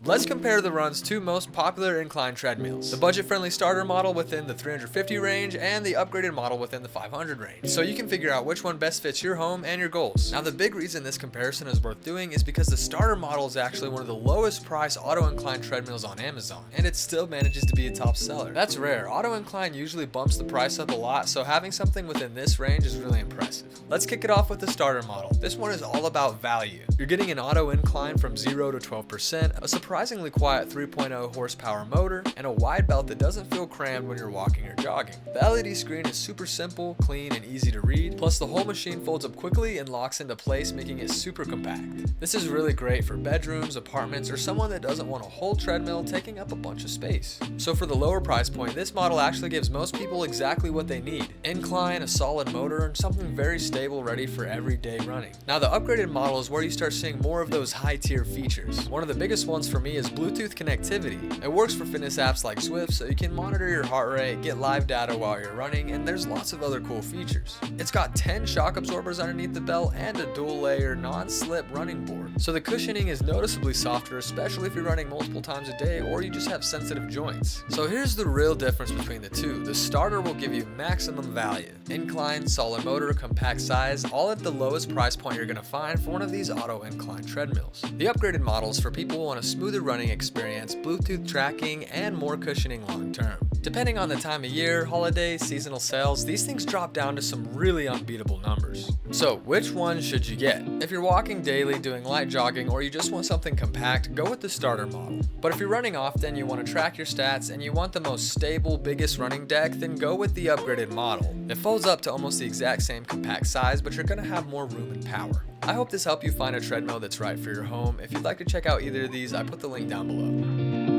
Let's compare THERUN's two most popular incline treadmills, the budget-friendly starter model within the 350 range and the upgraded model within the 500 range, so you can figure out which one best fits your home and your goals. Now the big reason this comparison is worth doing is because the starter model is actually one of the lowest price auto incline treadmills on Amazon, and it still manages to be a top seller. That's rare. Auto incline usually bumps the price up a lot, so having something within this range is really impressive. Let's kick it off with the starter model. This one is all about value. You're getting an auto incline from 0 to 12%, a surprisingly quiet 3.0 horsepower motor, and a wide belt that doesn't feel crammed when you're walking or jogging. The LED screen is super simple, clean, and easy to read, plus the whole machine folds up quickly and locks into place, making it super compact. This is really great for bedrooms, apartments, or someone that doesn't want a whole treadmill taking up a bunch of space. So for the lower price point, this model actually gives most people exactly what they need: incline, a solid motor, and something very stable ready for everyday running. Now the upgraded model is where you start seeing more of those high-tier features. One of the biggest ones for me is Bluetooth connectivity. It works for fitness apps like Zwift, so you can monitor your heart rate, get live data while you're running, and there's lots of other cool features. It's got 10 shock absorbers underneath the belt and a dual layer non-slip running board, so the cushioning is noticeably softer, especially if you're running multiple times a day or you just have sensitive joints. So here's the real difference between the two. The starter will give you maximum value: incline, solid motor, compact size, all at the lowest price point you're going to find for one of these auto incline treadmills. The upgraded models for people who want a smoother running experience, Bluetooth tracking, and more cushioning long term. Depending on the time of year, holidays, seasonal sales, these things drop down to some really unbeatable numbers. So which one should you get? If you're walking daily, doing light jogging, or you just want something compact, go with the starter model. But if you're running often, you want to track your stats, and you want the most stable, biggest running deck, then go with the upgraded model. It folds up to almost the exact same compact size, but you're going to have more room and power. I hope this helped you find a treadmill that's right for your home. If you'd like to check out either of these, I put the link down below.